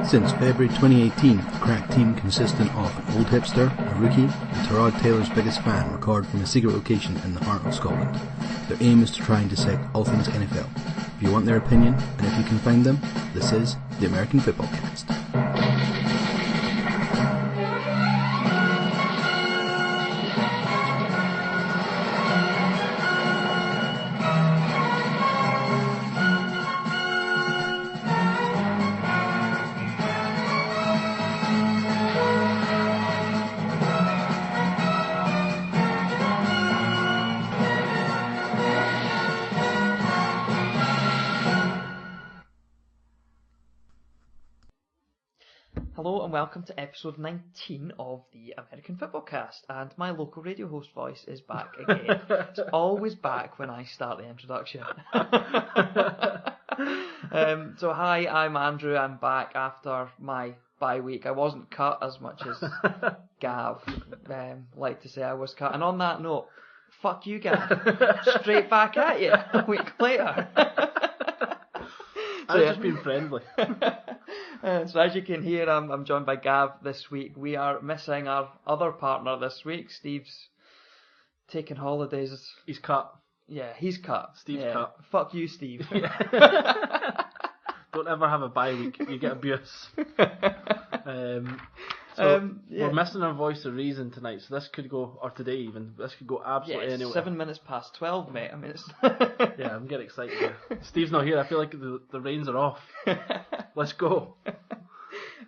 Since February 2018, the crack team consisting of an old hipster, a rookie, and Tyrod Taylor's biggest fan record from a secret location in the heart of Scotland. Their aim is to try and dissect all things NFL. If you want their opinion, and if you can find them, this is the American Football Cast. Hello and welcome to episode 19 of the American Football Cast, and my local radio host voice is back again. It's always back when I start the introduction. So hi, I'm Andrew, I'm back after my bye week. I wasn't cut as much as Gav liked to say I was cut, and on that note, fuck you Gav, straight back at you a week later. I've just been friendly. So as you can hear, I'm joined by Gav this week. We are missing our other partner this week. Steve's taking holidays. He's cut. Yeah, he's cut. Steve's cut. Fuck you, Steve. Don't ever have a bye week. You get abuse. We're missing our voice of reason tonight, so this could go, or today even, this could go absolutely it's anywhere. 7 minutes past 12, mate. I mean, it's... Yeah, I'm getting excited here. Steve's not here. I feel like the reins are off. Let's go.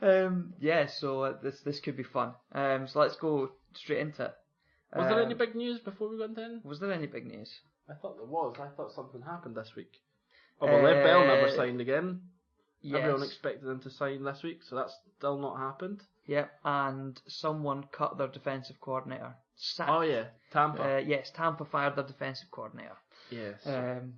So this could be fun. So let's go straight into it. Was there any big news before we got into it? Was there any big news? I thought there was. I thought something happened this week. Well, Lev Bell never signed again. Yes. Everyone expected him to sign this week, so that's still not happened. Yep, and someone cut their defensive coordinator. Sacked. Oh yeah, Tampa. Yes, Tampa fired their defensive coordinator. Yes. And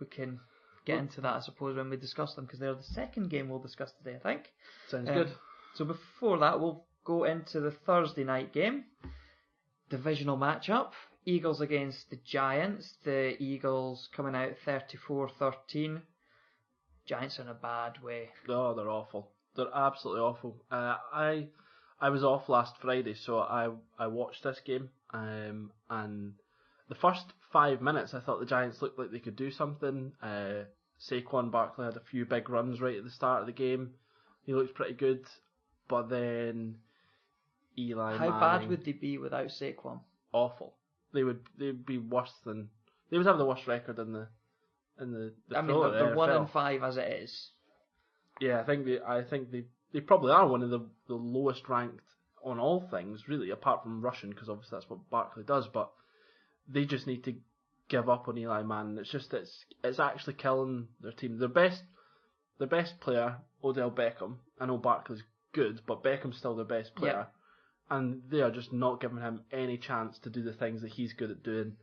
we can get into that, I suppose, when we discuss them, because they're the second game we'll discuss today, I think. Sounds good. So before that, we'll go into the Thursday night game. Divisional matchup. Eagles against the Giants. The Eagles coming out 34-13. Giants are in a bad way. Oh, they're awful. They're absolutely awful. I was off last Friday, so I watched this game, and the first 5 minutes I thought the Giants looked like they could do something. Saquon Barkley had a few big runs right at the start of the game. He looked pretty good, but then Eli Manning... How bad would they be without Saquon? Awful. They'd be worse than... They would have the worst record in the I mean, they're 1-5 as it is. Yeah, I think they probably are one of the lowest ranked on all things, really, apart from rushing, because obviously that's what Barkley does. But they just need to give up on Eli Manning. It's just it's actually killing their team. Their best player, Odell Beckham. I know Barkley's good, but Beckham's still their best player, and they are just not giving him any chance to do the things that he's good at doing.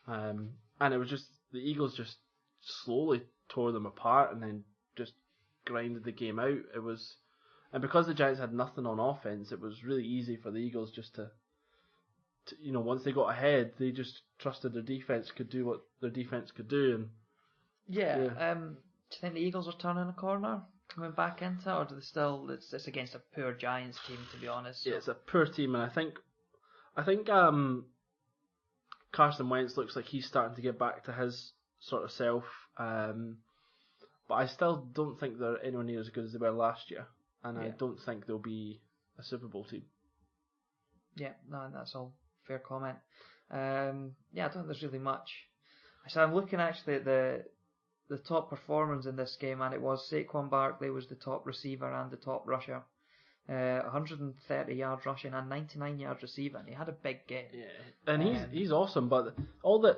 And it was just the Eagles just slowly tore them apart, and then just grinded the game out. And because the Giants had nothing on offense, it was really easy for the Eagles just to once they got ahead, they just trusted their defense could do what their defense could do. And do you think the Eagles are turning a corner, coming back into it, or do they still? It's against a poor Giants team, to be honest. So. Yeah, it's a poor team, and I think Carson Wentz looks like he's starting to get back to his sort of self. But I still don't think they're anywhere near as good as they were last year, and I don't think they'll be a Super Bowl team. Yeah, no, that's all fair comment. I don't think there's really much. So I'm looking actually at the top performers in this game, and it was Saquon Barkley was the top receiver and the top rusher. 130 yards rushing and 99 yards receiving. He had a big game. Yeah, and he's awesome. But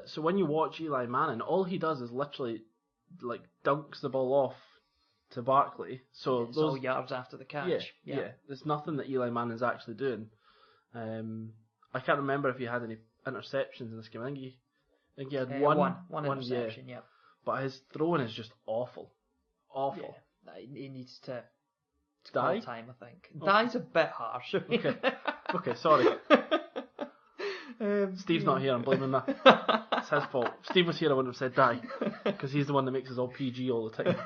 so when you watch Eli Manning, all he does is literally like dunks the ball off to Barkley. So it's all yards after the catch. Yeah. There's nothing that Eli Manning's actually doing. I can't remember if he had any interceptions in this game. I think he had one interception. Yeah. But his throwing is just awful. Awful. Yeah. He needs to die. Time, I think. Okay. Die's a bit harsh. Okay, sorry. Steve's not here, I'm blaming that. It's his fault. If Steve was here, I wouldn't have said die, because he's the one that makes us all PG all the time.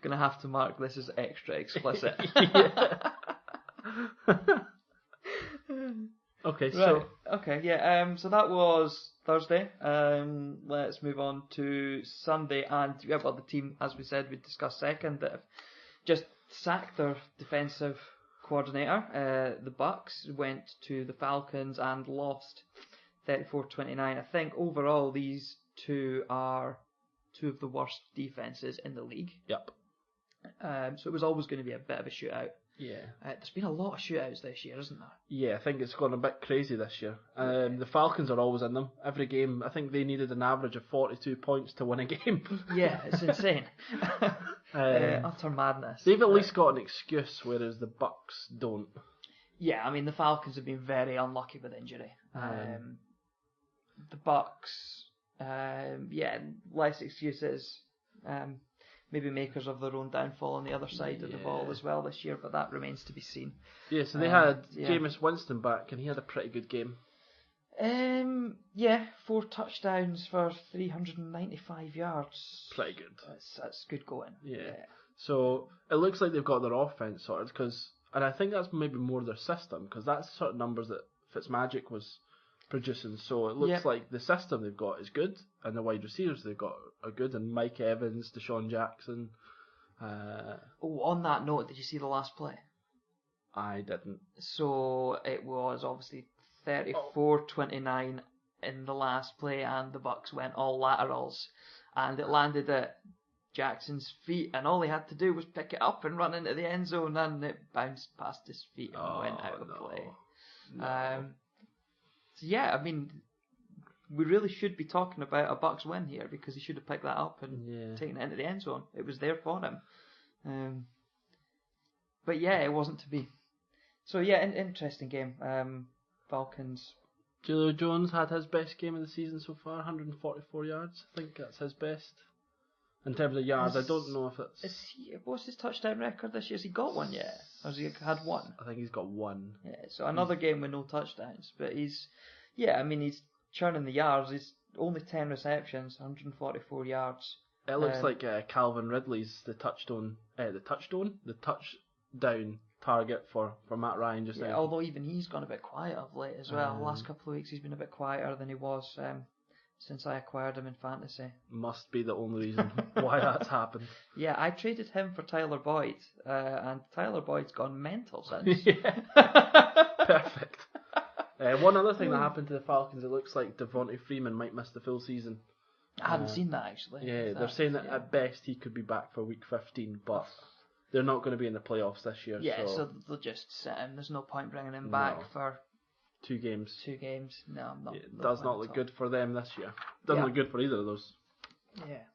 Gonna have to mark this as extra explicit. Okay, Right. so Okay, yeah. So that was Thursday. Let's move on to Sunday, and yeah, well, the team, as we said, we discussed second, that have just sacked their defensive coordinator. The Bucks went to the Falcons and lost 34-29. I think overall these two are two of the worst defenses in the league. yep. So it was always going to be a bit of a shootout. Yeah. There's been a lot of shootouts this year, isn't there? Yeah, I think it's gone a bit crazy this year. The Falcons are always in them. Every game, I think they needed an average of 42 points to win a game. Yeah, it's insane. Utter madness. They've at least got an excuse, whereas the Bucks don't. Yeah, I mean, the Falcons have been very unlucky with injury. The Bucks, less excuses. Maybe makers of their own downfall on the other side of the ball as well this year, but that remains to be seen. Yeah, so they had Jameis Winston back, and he had a pretty good game. 4 touchdowns for 395 yards. Pretty good. That's good going. Yeah. So it looks like they've got their offense sorted, and I think that's maybe more their system, because that's the sort of numbers that Fitzmagic was producing. So it looks like the system they've got is good, and the wide receivers they've got are good, and Mike Evans, Deshaun Jackson. On that note, did you see the last play? I didn't. So it was obviously 34-29 in the last play, and the Bucks went all laterals, and it landed at Jackson's feet, and all he had to do was pick it up and run into the end zone, and it bounced past his feet and went out of play. No. So yeah, I mean, we really should be talking about a Bucks win here, because he should have picked that up and taken it into the end zone. It was there for him. But yeah, it wasn't to be. So yeah, interesting game. Falcons. Julio Jones had his best game of the season so far, 144 yards. I think that's his best. In terms of yards, I don't know if it's... What's his touchdown record this year? Has he got one yet? Or has he had one? I think he's got one. Yeah, so another game with no touchdowns. But he's churning the yards. He's only 10 receptions, 144 yards. It looks like Calvin Ridley's the touchdown target for Matt Ryan just now. Although even he's gone a bit quiet of late as well. The last couple of weeks he's been a bit quieter than he was since I acquired him in fantasy. Must be the only reason why that's happened. Yeah, I traded him for Tyler Boyd, and Tyler Boyd's gone mental since. Perfect. One other thing that happened to the Falcons, it looks like Devontae Freeman might miss the full season. I hadn't seen that actually. Yeah, they're saying that at best he could be back for week 15, but they're not going to be in the playoffs this year. Yeah, so they'll just sit him. There's no point bringing him back for 2 games. 2 games. No, I'm not. It does not look good for them this year. Doesn't look good for either of those. Yeah.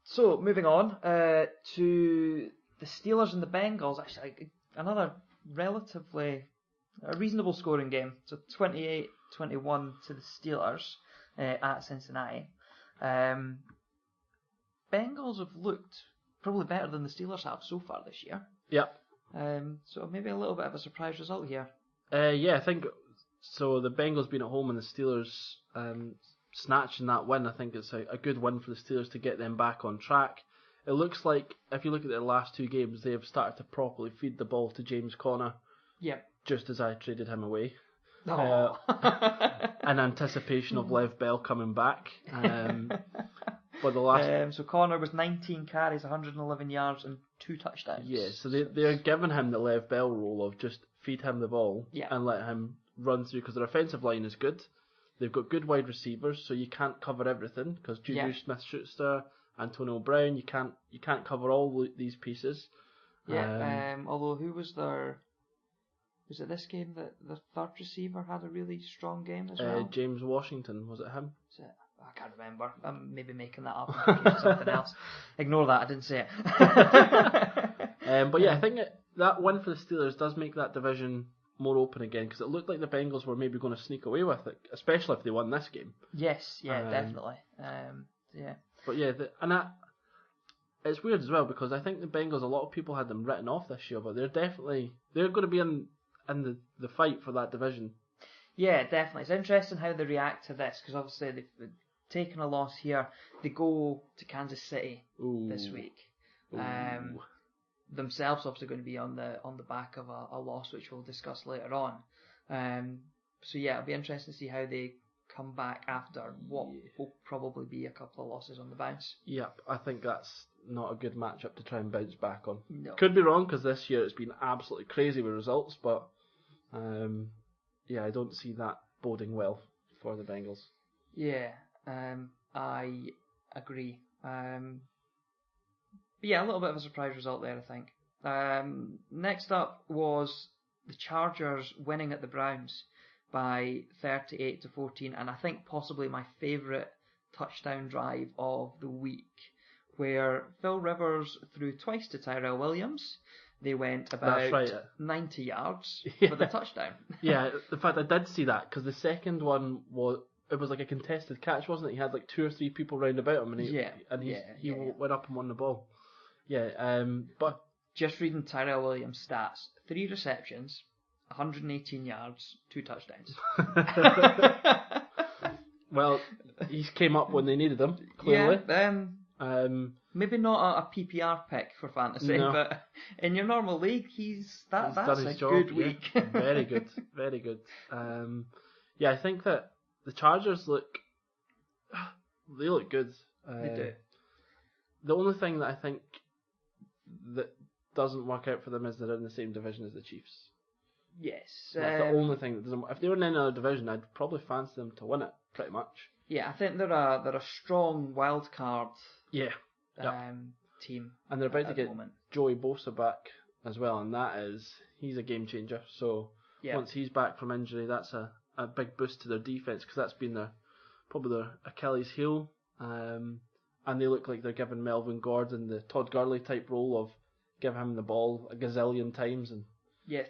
So moving on to the Steelers and the Bengals. Actually, another relatively reasonable scoring game. So 28-21 to the Steelers at Cincinnati. Bengals have looked probably better than the Steelers have so far this year. Yep. So maybe a little bit of a surprise result here. I think so. The Bengals being at home and the Steelers snatching that win, I think it's a good win for the Steelers to get them back on track. It looks like, if you look at their last 2 games, they have started to properly feed the ball to James Conner. Yep. Just as I traded him away. In anticipation of Lev Bell coming back. But the last... so Conner was 19 carries, 111 yards and 2 touchdowns. Yeah, so they're giving him the Lev Bell role of just feed him the ball and let him run through, because their offensive line is good. They've got good wide receivers, so you can't cover everything, because Juju Smith-Schuster, Antonio Brown, you can't cover all these pieces. Yeah, although who was their... Was it this game that the third receiver had a really strong game as well? James Washington, was it him? I can't remember. I'm maybe making that up and thinking of something else. Ignore that, I didn't say it. But yeah, I think that win for the Steelers does make that division more open again, because it looked like the Bengals were maybe going to sneak away with it, especially if they won this game. Yes, definitely. But yeah, it's weird as well, because I think the Bengals, a lot of people had them written off this year, but they're going to be in the fight for that division. Yeah, definitely. It's interesting how they react to this, because obviously taken a loss here. They go to Kansas City Ooh. this week. Ooh. Themselves obviously going to be on the back of a loss, which we'll discuss later on. So yeah, it'll be interesting to see how they come back after what will probably be a couple of losses on the bounce. Yep, I think that's not a good matchup to try and bounce back on. No. Could be wrong, because this year it's been absolutely crazy with results, but yeah, I don't see that boding well for the Bengals. Yeah, I agree. But yeah, a little bit of a surprise result there, I think. Next up was the Chargers winning at the Browns by 38-14, and I think possibly my favourite touchdown drive of the week, where Phil Rivers threw twice to Tyrell Williams. They went about 90 yards for the touchdown. Yeah, in fact, I did see that, because the second one was like a contested catch, wasn't it? He had like 2 or 3 people round about him, and he went up and won the ball. Yeah, but just reading Tyrell Williams' stats: 3 receptions, 118 yards, 2 touchdowns. Well, he came up when they needed him, clearly. Yeah, maybe not a PPR pick for fantasy, no. but in your normal league, that's done his a job, good week. Yeah. Very good, very good. Yeah, I think that the Chargers look good. They do. The only thing that I think that doesn't work out for them is they're in the same division as the Chiefs. Yes. That's the only thing that doesn't. If they were in any other division, I'd probably fancy them to win it, pretty much. Yeah, I think they're a strong wild card. Yeah. Team. And they're about to get Joey Bosa back as well, and he's a game changer. So once he's back from injury, that's a big boost to their defense, because that's been probably their Achilles heel. And they look like they're giving Melvin Gordon the Todd Gurley type role of give him the ball a gazillion times. And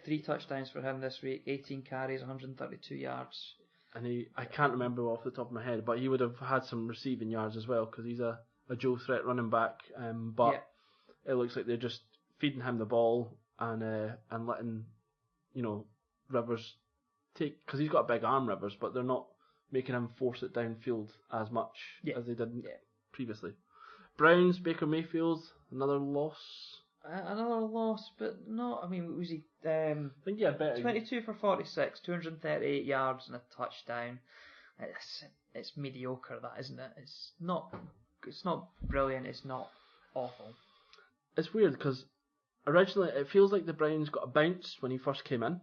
3 touchdowns for him this week, 18 carries, 132 yards. And I can't remember off the top of my head, but he would have had some receiving yards as well, because he's a dual threat running back. But it looks like they're just feeding him the ball and letting Rivers take, because he's got a big arm, Rivers, but they're not making him force it downfield as much as they did previously. Browns, Baker Mayfield, another loss. Another loss, but not. I mean, was he? I think he had better. 22 for 46, 238 yards and a touchdown. It's mediocre, that, isn't it? It's not brilliant. It's not awful. It's weird, because originally it feels like the Browns got a bounce when he first came in,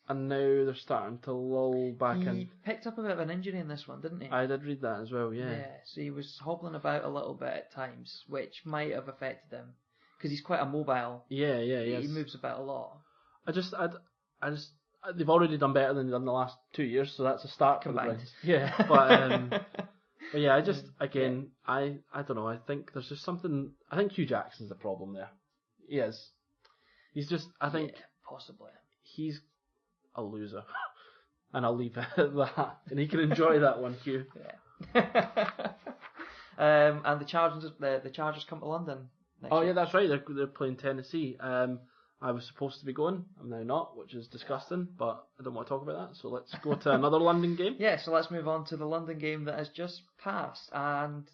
and now they're starting to lull back in. He picked up a bit of an injury in this one, didn't he? I did read that as well. Yeah. Yeah. So he was hobbling about a little bit at times, which might have affected him, because he's quite a mobile. Yeah. He moves about a lot. They've already done better than they've done the last 2 years, so that's a start combined. For the Browns. Yeah, but yeah, I don't know. I think there's just something. I think Hugh Jackson's the problem there. He is. He's just. I think possibly he's a loser, and I'll leave it at that. And he can enjoy that one, Hugh. Yeah. And the Chargers come to London. Yeah, that's right. They're playing Tennessee. I was supposed to be going. I'm now not, which is disgusting, but I don't want to talk about that. So let's go to another London game. Yeah, so let's move on to the London game that has just passed. And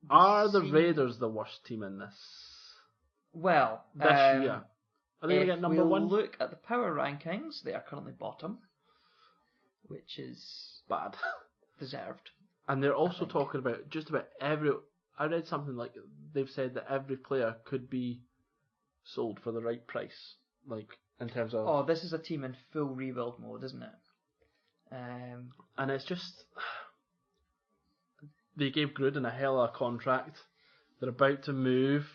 are the Raiders the worst team in this? Well, this year. Are they going to get number 1? Look at the power rankings. They are currently bottom, which is bad. Deserved. And they're also talking about just about every. I read something like they've said that every player could be sold for the right price, like in terms of. Oh, this is a team in full rebuild mode, isn't it? And it's just they gave Gruden a hell of a contract. They're about to move.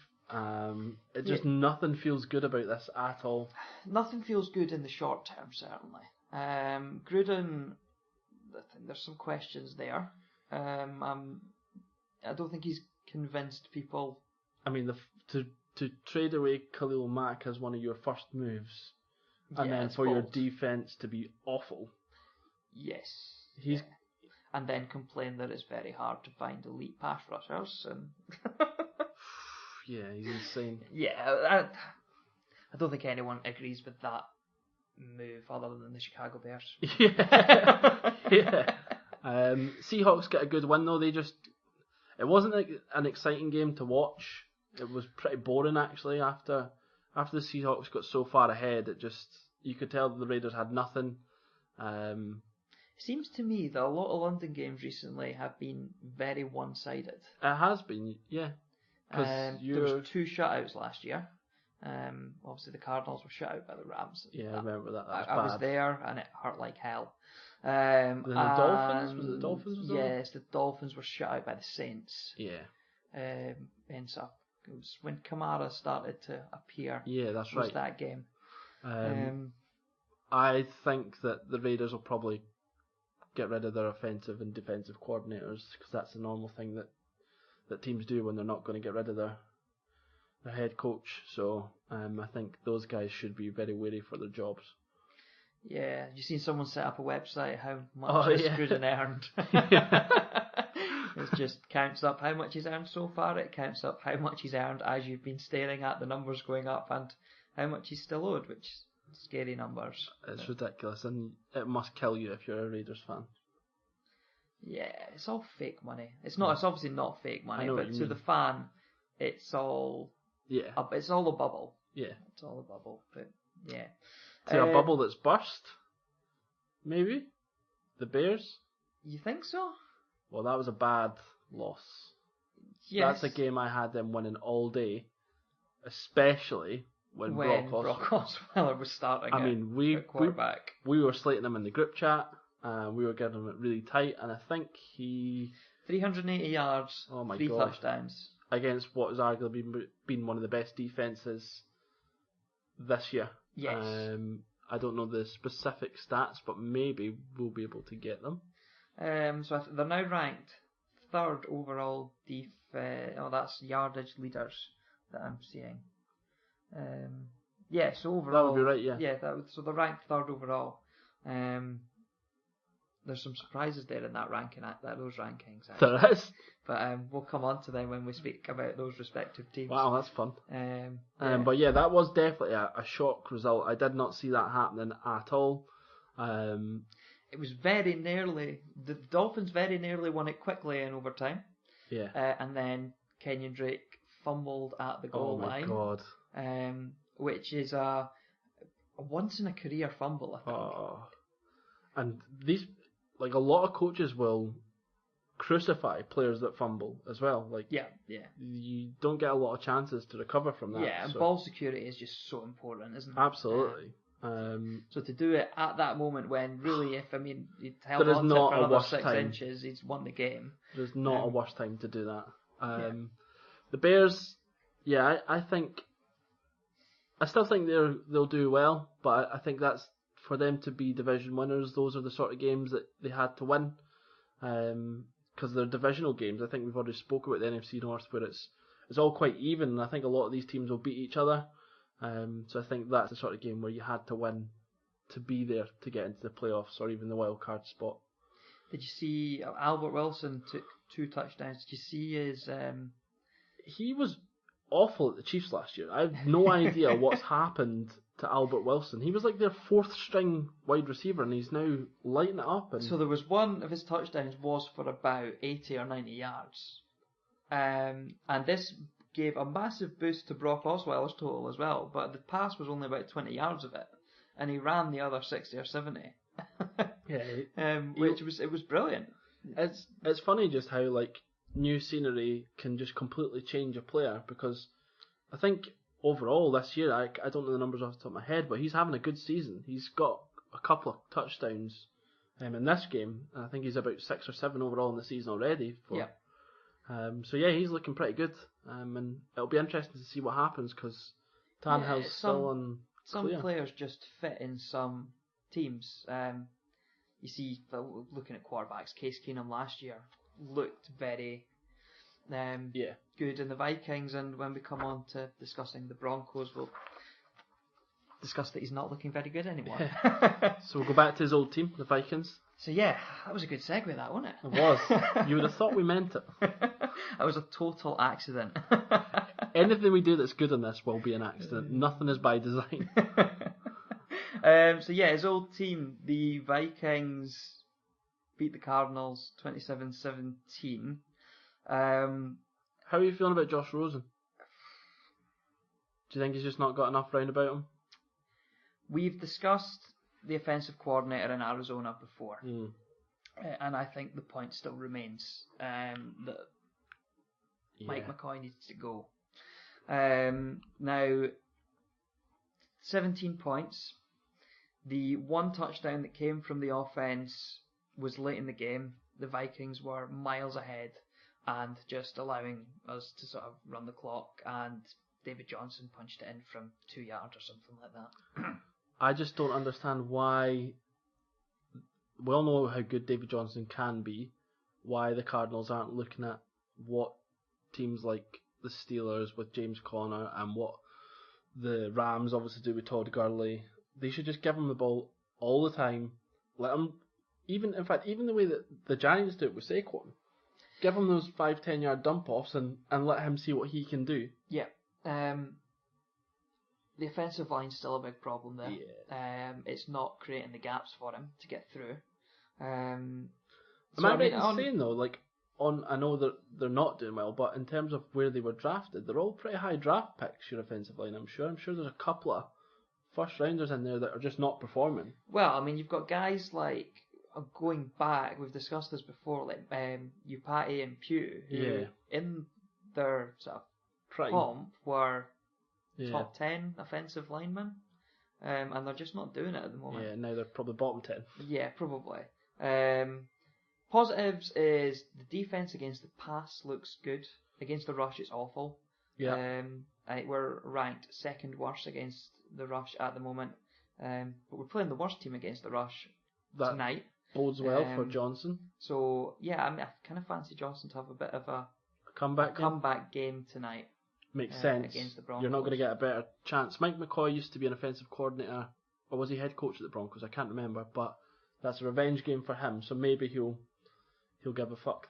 Nothing feels good about this at all. Nothing feels good in the short term, certainly. Gruden, I think there's some questions there. I don't think he's convinced people. I mean, to trade away Khalil Mack as one of your first moves, and then for your defense to be awful. Yes. And then complain that it's very hard to find elite pass rushers. And yeah, he's insane. Yeah, I don't think anyone agrees with that move other than the Chicago Bears. Yeah. Seahawks get a good win though. It wasn't an exciting game to watch. It was pretty boring actually. After the Seahawks got so far ahead, you could tell that the Raiders had nothing. It seems to me that a lot of London games recently have been very one-sided. It has been, yeah. There was 2 shutouts last year. Obviously the Cardinals were shut out by the Rams. Yeah, I remember that. I was there and it hurt like hell. Then the Dolphins? Was it the Dolphins? Yes, the Dolphins were shut out by the Saints. Yeah. And so it was when Kamara started to appear. Yeah, that's was right. That game. I think that the Raiders will probably get rid of their offensive and defensive coordinators because that's the normal thing that teams do when they're not going to get rid of their head coach. So I think those guys should be very wary for their jobs. Yeah, you seen someone set up a website how much Gruden earned? It just counts up how much he's earned so far. It counts up how much he's earned as you've been staring at the numbers going up and how much he's still owed, which is scary numbers. It's ridiculous, and it must kill you if you're a Raiders fan. Yeah, it's all fake money. It's not. It's obviously not fake money, but to mean. the fan, it's all. Yeah. It's all a bubble. Yeah. It's all a bubble, but yeah. To a bubble that's burst, maybe? The Bears? You think so? Well, that was a bad loss. Yes. That's a game I had them winning all day, especially when Brock Osweiler was starting. I mean, we were slating him in the group chat, and we were giving him it really tight, and I think he... 380 yards, 3 touchdowns. Against what has arguably been one of the best defences this year. Yes. I don't know the specific stats, but maybe we'll be able to get them. So they're now ranked 3rd overall that's yardage leaders that I'm seeing. So overall... That would be right, yeah. Yeah, so they're ranked 3rd overall. There's some surprises there in that ranking, those rankings. Actually. There is. But we'll come on to them when we speak about those respective teams. Wow, that's fun. But yeah, that was definitely a shock result. I did not see that happening at all. It was very nearly. The Dolphins very nearly won it quickly in overtime. Yeah. And then Kenyon Drake fumbled at the goal line. Oh my God. Which is a once in a career fumble, I think. Oh. And these, a lot of coaches will crucify players that fumble as well. Yeah. You don't get a lot of chances to recover from that. Yeah, and ball security is just so important, isn't it? Absolutely. So to do it at that moment when really, he'd held on to it for another 6 inches, he's won the game. There's not a worse time to do that. The Bears, I think, I still think they'll do well, but I think that's for them to be division winners. Those are the sort of games that they had to win. Because they're divisional games. I think we've already spoke about the NFC North, where it's all quite even, and I think a lot of these teams will beat each other. So I think that's the sort of game where you had to win to be there to get into the playoffs or even the wild card spot. Did you see Albert Wilson took 2 touchdowns? Did you see his... He was awful at the Chiefs last year. I have no idea what's happened to Albert Wilson. He was like their 4th string wide receiver, and he's now lighting it up. So there was one of his touchdowns was for about 80 or 90 yards. And this gave a massive boost to Brock Osweiler's total as well, but the pass was only about 20 yards of it, and he ran the other 60 or 70. It was brilliant. It's funny just how new scenery can just completely change a player, because I think overall this year, I don't know the numbers off the top of my head, but he's having a good season. He's got a couple of touchdowns in this game. I think he's about 6 or 7 overall in the season already. He's looking pretty good. And it'll be interesting to see what happens, because Tannehill's still on Some clear. players just fit in some teams. You see, looking at quarterbacks, Case Keenum last year looked very good in the Vikings, and when we come on to discussing the Broncos, we'll discuss that he's not looking very good anymore. So we'll go back to his old team, the Vikings. So that was a good segue, that, wasn't it? It was. You would have thought we meant it. That was a total accident. Anything we do that's good in this will be an accident. Nothing is by design. His old team, the Vikings, beat the Cardinals 27-17. How are you feeling about Josh Rosen? Do you think he's just not got enough round about him? We've discussed the offensive coordinator in Arizona before, and I think the point still remains that Mike McCoy needs to go. Now, 17 points. The one touchdown that came from the offense was late in the game. The Vikings were miles ahead and just allowing us to sort of run the clock, and David Johnson punched it in from 2 yards or something like that. I just don't understand why. We all know how good David Johnson can be. Why the Cardinals aren't looking at what teams like the Steelers with James Conner and what the Rams obviously do with Todd Gurley. They should just give him the ball all the time. Let him, even the way that the Giants do it with Saquon. Give him those 5-10 yard dump offs and let him see what he can do. Yeah. The offensive line's still a big problem there. Yeah. It's not creating the gaps for him to get through. Am I right in saying though, like I know that they're not doing well, but in terms of where they were drafted, they're all pretty high draft picks, your offensive line, I'm sure. I'm sure there's a couple of first rounders in there that are just not performing. Well, I mean, you've got guys like, going back, we've discussed this before, like Upati and Pugh, who in their sort of comp were top 10 offensive linemen, and they're just not doing it at the moment. Yeah, now they're probably bottom 10. Yeah, probably. Positives is the defense against the pass looks good. Against the rush, it's awful. Yeah. I think we're ranked second worst against the rush at the moment, but we're playing the worst team against the rush tonight. Bodes well for Johnson. So yeah, I mean, I kind of fancy Johnson to have a bit of a comeback game tonight. Makes sense. Against the Broncos. You're not going to get a better chance. Mike McCoy used to be an offensive coordinator, or was he head coach at the Broncos? I can't remember, but that's a revenge game for him. So maybe he'll give a fuck.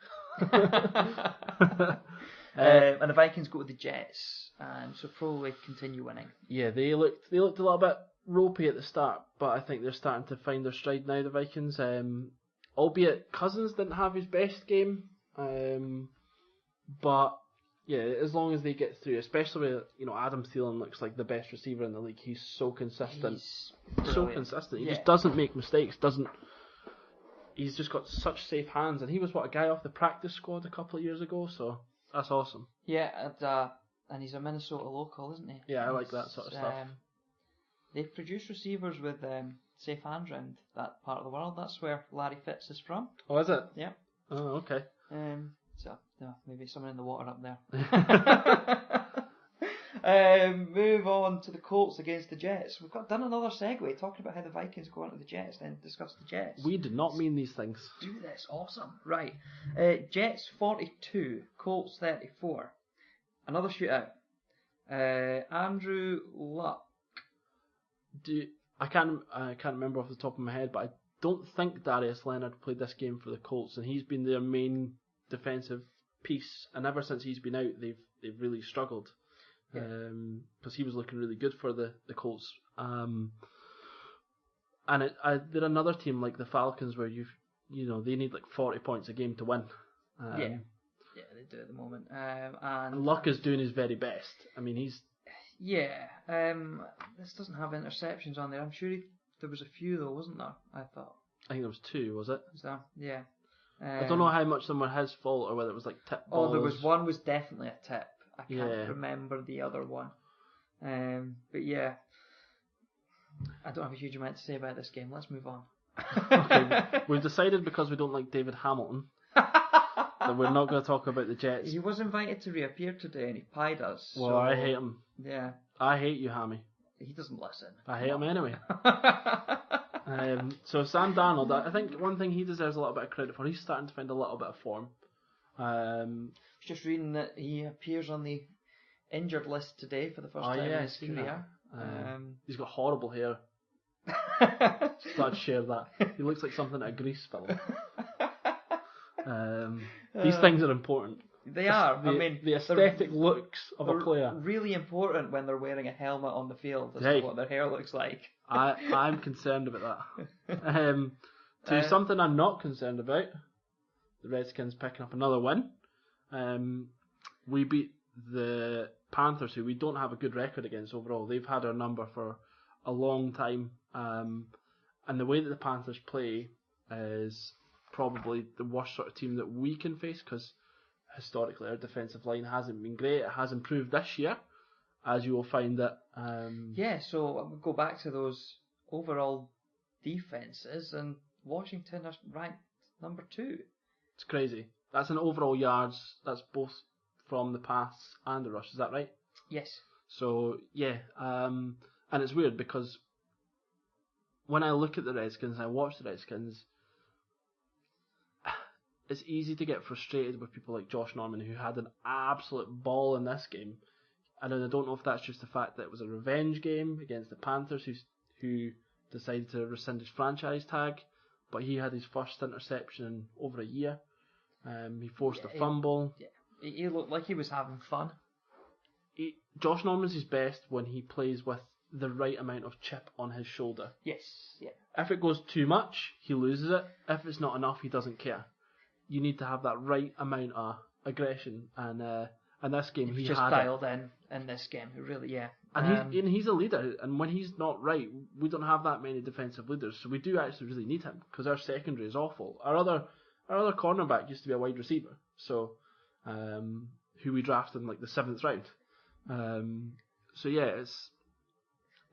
And the Vikings go to the Jets, and so probably continue winning. Yeah, they looked a little bit ropey at the start, but I think they're starting to find their stride now, the Vikings. Albeit Cousins didn't have his best game, but yeah, as long as they get through, especially with, Adam Thielen looks like the best receiver in the league. He's so consistent. He just doesn't make mistakes. He's just got such safe hands, and he was a guy off the practice squad a couple of years ago, so that's awesome. Yeah, and he's a Minnesota local, isn't he? Yeah, I like that sort of stuff. They've produced receivers with safe hands around that part of the world. That's where Larry Fitz is from. Oh, is it? Yeah. Oh, okay. So maybe someone in the water up there. Move on to the Colts against the Jets. We've done another segue talking about how the Vikings go on to the Jets, then discuss the Jets. We did not mean these things. Do this, awesome. Right, Jets 42, Colts 34. Another shootout. Andrew Luck. I can't remember off the top of my head, but I don't think Darius Leonard played this game for the Colts, and he's been their main defensive piece. And ever since he's been out, they've really struggled. Because he was looking really good for the Colts. And they're another team like the Falcons where they need like 40 points a game to win. Yeah, they do at the moment. And Luck is doing his very best. I mean, he's... Yeah, this doesn't have interceptions on there. I'm sure there was a few though, wasn't there? I think there was 2, was it? So, yeah. I don't know how much of them were his fault or whether it was like tip balls. Oh, there was one was definitely a tip. I can't remember the other one. But yeah, I don't have a huge amount to say about this game. Let's move on. Okay, we've decided because we don't like David Hamilton that we're not going to talk about the Jets. He was invited to reappear today and he pied us. Well, I hate him. Yeah. I hate you, Hammy. He doesn't listen. I hate him anyway. So Sam Darnold, I think one thing he deserves a little bit of credit for, he's starting to find a little bit of form. Just reading that he appears on the injured list today for the first time in his career. He's got horrible hair. Just thought I'd share that. He looks like something in a Grease film. These things are important. They are. The aesthetic looks of a player. Really important when they're wearing a helmet on the field as to what their hair looks like. I'm concerned about that. To something I'm not concerned about, the Redskins picking up another win. We beat the Panthers, who we don't have a good record against overall. They've had our number for a long time. And the way that the Panthers play is probably the worst sort of team that we can face, because historically our defensive line hasn't been great. It has improved this year, as you will find that. So we'll go back to those overall defences, and Washington are ranked number 2. It's crazy. That's an overall yards. That's both from the pass and the rush. Is that right? Yes. So yeah, and it's weird because when I look at the Redskins, I watch the Redskins, it's easy to get frustrated with people like Josh Norman, who had an absolute ball in this game. And I don't know if that's just the fact that it was a revenge game against the Panthers, who decided to rescind his franchise tag, but he had his first interception in over a year. He forced a fumble. He looked like he was having fun. Josh Norman's his best when he plays with the right amount of chip on his shoulder. Yes, yeah. If it goes too much, he loses it. If it's not enough, he doesn't care. You need to have that right amount of aggression, and in this game he just had dialed in this game. Really, yeah. And he's a leader, and when he's not right, we don't have that many defensive leaders, so we do actually really need him, because our secondary is awful. Our other cornerback used to be a wide receiver, so who we drafted in like the 7th round. So yeah, it's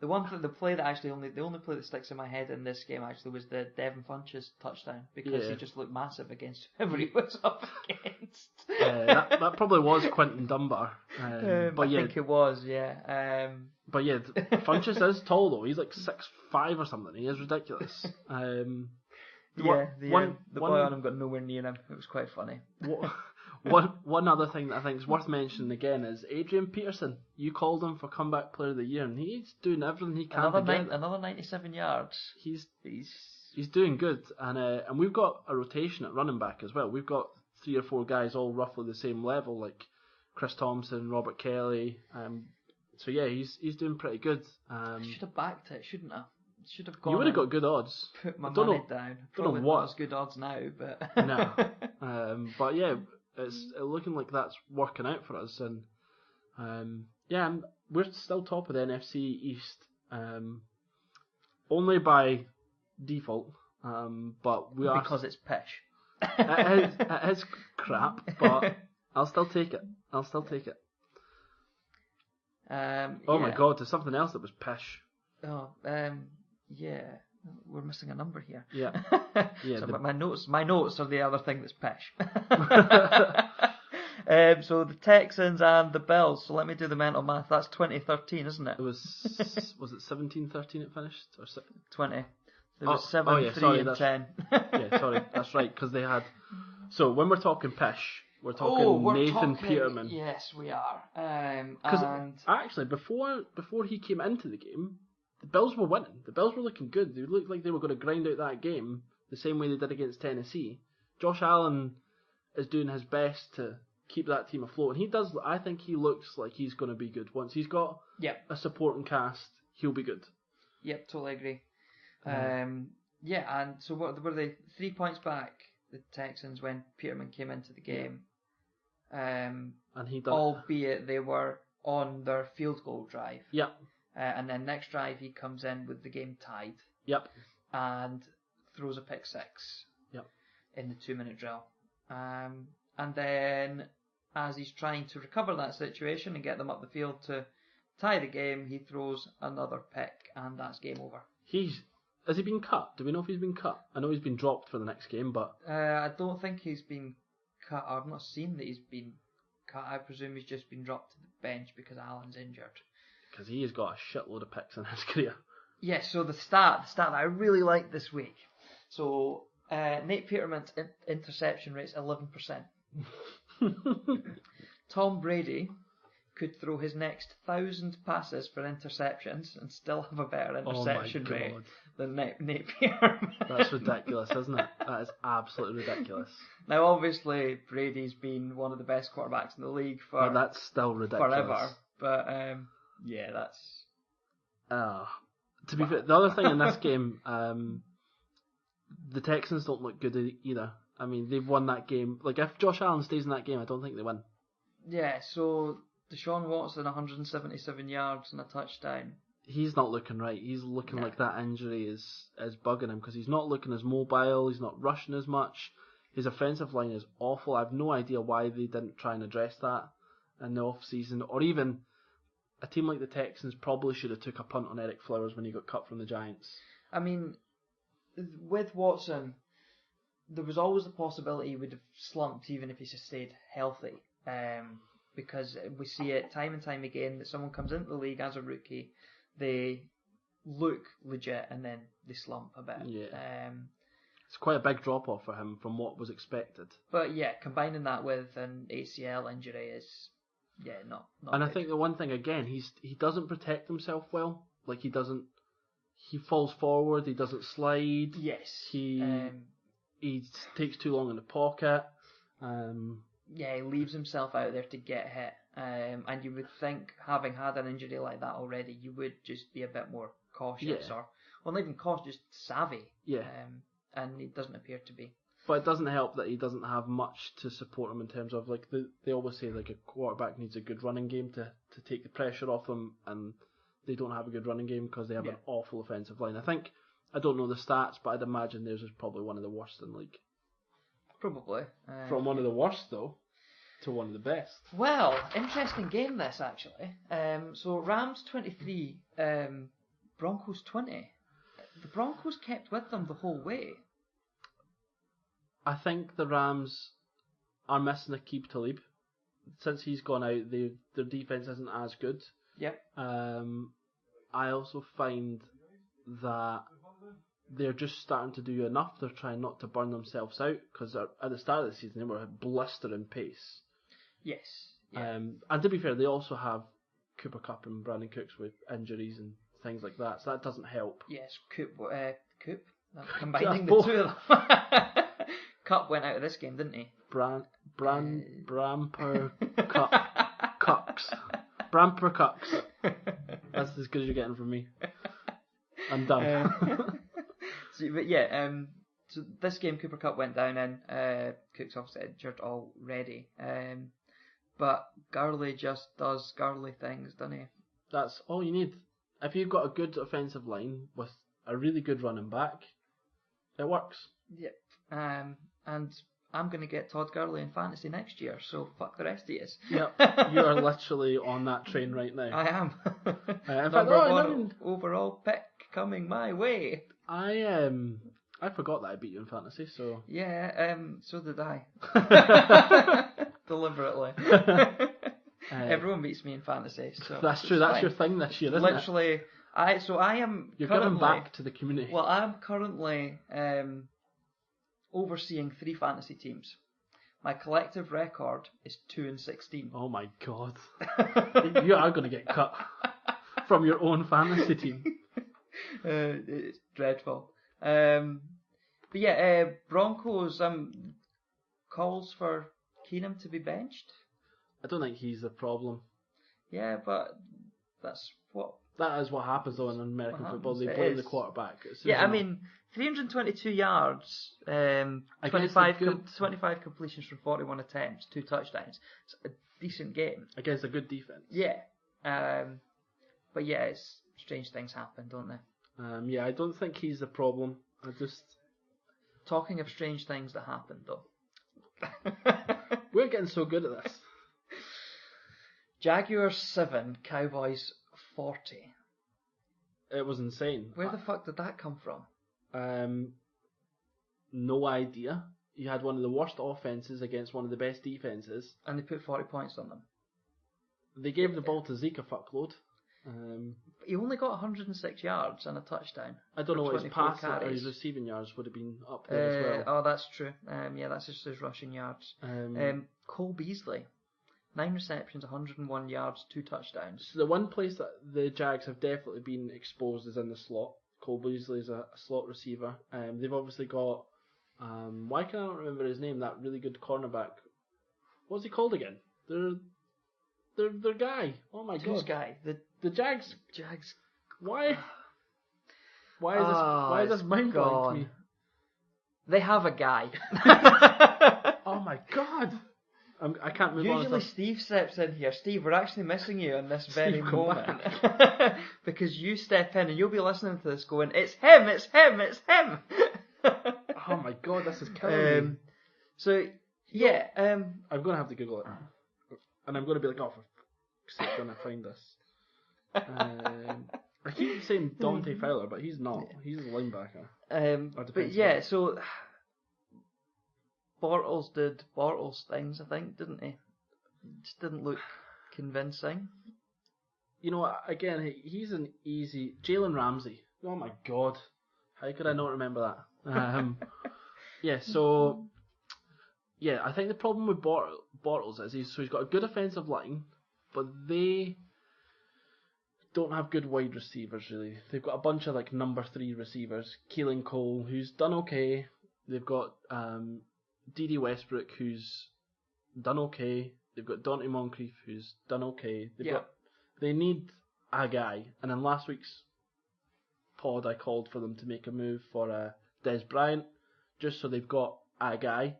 the only play that sticks in my head in this game actually was the Devin Funchess touchdown, because he just looked massive against whoever he was up against. That probably was Quentin Dunbar, but I think it was, yeah. But yeah, Funchess is tall though. He's like 6'5" or something. He is ridiculous. The boy on him got nowhere near him. It was quite funny. One other thing that I think is worth mentioning again is Adrian Peterson. You called him for Comeback Player of the Year, and he's doing everything he can to get another 97 yards. He's doing good, and we've got a rotation at running back as well. We've got 3 or 4 guys all roughly the same level, like Chris Thompson, Robert Kelly. So yeah, he's doing pretty good. I should have backed it, shouldn't I? Should have gone. You would have got good odds. Put my money down. Probably not as good odds now, but no. But yeah, it's looking like that's working out for us, and and we're still top of the NFC East, only by default. But we are because it's pish. It is crap, but I'll still take it. Oh my God, there's something else that was pish. Oh, yeah, we're missing a number here. Yeah. So my notes are the other thing that's pish. So the Texans and the Bills. So let me do the mental math. That's 2013, isn't it? It was it 17-13 it finished, or 20? There was 7, 3, and 10. Yeah, sorry, that's right, because they had. So when we're talking pish, we're talking Nathan Peterman. Yes, we are. Because actually, before he came into the game, the Bills were winning. The Bills were looking good. They looked like they were going to grind out that game the same way they did against Tennessee. Josh Allen is doing his best to keep that team afloat, and he does. I think he looks like he's going to be good. Once he's got a supporting cast, he'll be good. Yep, totally agree. And so what were they? 3 points back, the Texans, when Peterman came into the game. And he done, albeit they were on their field goal drive. Yep. And then next drive he comes in with the game tied. Yep. And throws a pick 6. Yep. In the 2-minute drill. And then as he's trying to recover that situation and get them up the field to tie the game, he throws another pick, and that's game over. Has he been cut? Do we know if he's been cut? I know he's been dropped for the next game, but I don't think he's been cut. I've not seen that he's been cut. I presume he's just been dropped to the bench because Allen's injured. Because he has got a shitload of picks in his career. Yeah, so the stat that I really liked this week. So Nate Peterman's interception rate's 11%. Tom Brady could throw his next 1,000 passes for interceptions and still have a better interception rate than Nate Peterman. That's ridiculous, isn't it? That is absolutely ridiculous. Now, obviously, Brady's been one of the best quarterbacks in the league for that's still ridiculous. Forever. But yeah, that's. To be fair, the other thing in this game, the Texans don't look good either. I mean, they've won that game. Like, if Josh Allen stays in that game, I don't think they win. Yeah, so Deshaun Watson, 177 yards and a touchdown. He's not looking right. He's looking Yeah. like that injury is bugging him because he's not looking as mobile. He's not rushing as much. His offensive line is awful. I have no idea why they didn't try and address that in the off-season. Or even a team like the Texans probably should have took a punt on Eric Flowers when he got cut from the Giants. I mean, with Watson, there was always the possibility he would have slumped even if he stayed healthy. Because we see it time and time again that someone comes into the league as a rookie, they look legit and then they slump a bit. Yeah. It's quite a big drop off for him from what was expected. But yeah, combining that with an ACL injury is not and good. I think the one thing again, he doesn't protect himself well. Like he falls forward, he doesn't slide. Yes. He takes too long in the pocket. He leaves himself out there to get hit. And you would think, having had an injury like that already, you would just be a bit more cautious, or not even cautious, just savvy. Yeah. And he doesn't appear to be. But it doesn't help that he doesn't have much to support him in terms of, like, they always say like a quarterback needs a good running game to take the pressure off them, and they don't have a good running game because they have an awful offensive line. I don't know the stats, but I'd imagine theirs is probably one of the worst in the league. Probably. From one of the worst though to one of the best. Well, interesting game this actually. So Rams 23, Broncos 20. The Broncos kept with them the whole way. I think the Rams are missing Aqib Talib. Since he's gone out, their defense isn't as good. Yep. I also find that they're just starting to do enough. They're trying not to burn themselves out because at the start of the season they were at blistering pace. Yes. Yeah. And to be fair, they also have Cooper Kupp and Brandon Cooks with injuries and things like that, so that doesn't help. Yes, Coop. Combining the two of them. Cup went out of this game, didn't he? Bramper Cucks. Bramper Cucks. That's as good as you're getting from me. I'm done. So this game Cooper Kupp went down in. Cook's obviously injured already. But Gurley just does Gurley things, doesn't he? That's all you need. If you've got a good offensive line with a really good running back, it works. Yep. And I'm going to get Todd Gurley in fantasy next year, so fuck the rest of you. Yep. You are literally on that train right now. I am. In fact, Number one overall pick coming my way. I forgot that I beat you in fantasy, so... Yeah, so did I. Deliberately. Everyone beats me in fantasy. So that's true, that's your thing this year, isn't Literally, it? I am You're giving back to the community. Well, I'm currently overseeing 3 fantasy teams. My collective record is 2-16. Oh my god. You are going to get cut from your own fantasy team. It's dreadful. But yeah, Broncos calls for Keenum to be benched. I don't think he's the problem. Yeah, but that's what... That is what happens though in American football. They blame the quarterback. Yeah, I mean, 322 yards, 25 completions from 41 attempts, 2 touchdowns. It's a decent game. Against a good defense. Yeah. But yeah, it's strange things happen, don't they? Yeah, I don't think he's the problem. Talking of strange things that happen, though. We're getting so good at this. Jaguars 7, Cowboys 40. It was insane. Where the fuck did that come from? No idea. You had one of the worst offenses against one of the best defenses. And they put 40 points on them. They gave the ball to Zeke a fuckload. He only got 106 yards and a touchdown. I don't know what his passing or his receiving yards would have been up there as well. Oh, that's true. Yeah, that's just his rushing yards. Cole Beasley, 9 receptions, 101 yards, 2 touchdowns. So the one place that the Jags have definitely been exposed is in the slot. Cole Beasley is a slot receiver. They've obviously got, why can I not remember his name, that really good cornerback. What's he called again? Their guy. Oh my god. Whose guy? The Jags. Jags. Why is this mind blowing to me? They have a guy. Oh my god! I can't move on. Usually Steve steps in here. Steve, we're actually missing you in this very come moment. Because you step in and you'll be listening to this going, it's him, it's him, it's him. Oh my god, this is killing me. So, yeah. I'm going to have to Google it. And I'm going to be like, oh, for fuck's sake, going to find this. I keep saying Dante Fowler, but he's not. He's a linebacker. But yeah, so Bortles did Bortles things, I think, didn't he? Just didn't look convincing. You know, again, he's an easy... Jalen Ramsey. Oh my god. How could I not remember that? Yeah, so... Yeah, I think the problem with Bortles is he's got a good offensive line, but they don't have good wide receivers, really. They've got a bunch of, like, number 3 receivers. Keelan Cole, who's done okay. They've got D.D. Westbrook, who's done okay. They've got Dante Moncrief, who's done okay. They need a guy. And in last week's pod, I called for them to make a move for Des Bryant, just so they've got a guy.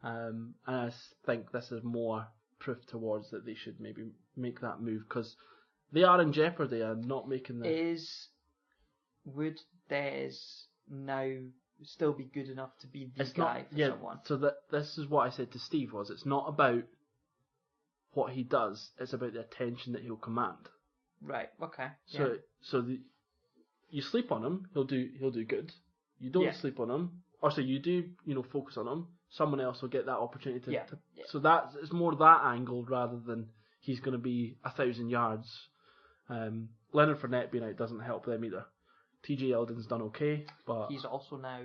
And I think this is more proof towards that they should maybe make that move, because they are in jeopardy of not making the... Would Des now still be good enough to be the guy for someone? So this is what I said to Steve, was it's not about what he does, it's about the attention that he'll command. Right, okay. You sleep on him, he'll do good. You don't sleep on him, or so you do, focus on him, someone else will get that opportunity to... So it's more that angle rather than he's going to be 1,000 yards. Leonard Fournette being out doesn't help them either. TJ Yeldon's done okay, but... He's also now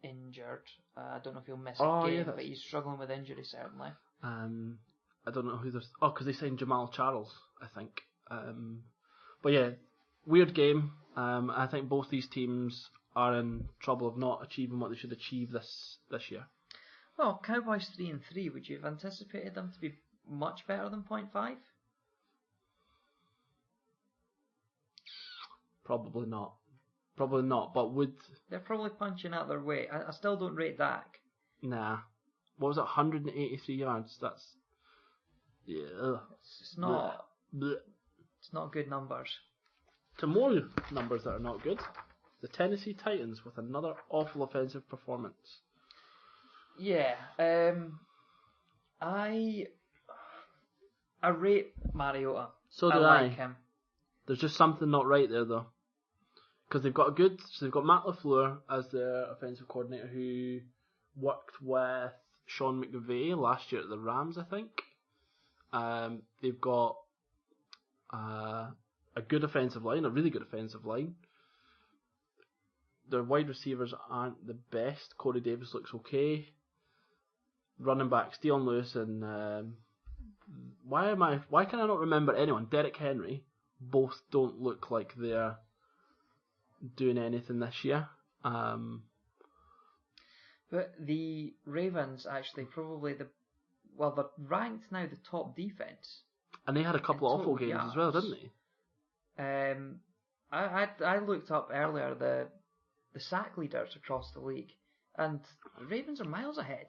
injured. I don't know if he'll miss a game, but he's struggling with injury, certainly. I don't know who there's... Oh, because they signed Jamal Charles, I think. But yeah, weird game. I think both these teams are in trouble of not achieving what they should achieve this year. Well, Cowboys 3-3, would you have anticipated them to be much better than 0.5? Probably not, but would... They're probably punching out their weight. I still don't rate Dak. Nah. What was it, 183 yards? That's... Yeah. It's not... Blech. It's not good numbers. To more numbers that are not good, the Tennessee Titans with another awful offensive performance. Yeah. I rate Mariota. So do I like him. There's just something not right there, though. Because they've got they've got Matt LaFleur as their offensive coordinator, who worked with Sean McVay last year at the Rams, I think. They've got a good offensive line, a really good offensive line. Their wide receivers aren't the best. Corey Davis looks okay. Running backs, Dion Lewis and why can I not remember anyone? Derrick Henry. Both don't look like they're doing anything this year. But the Ravens actually probably they're ranked now the top defense. And they had a couple of awful games as well, didn't they? I looked up earlier the sack leaders across the league, and the Ravens are miles ahead.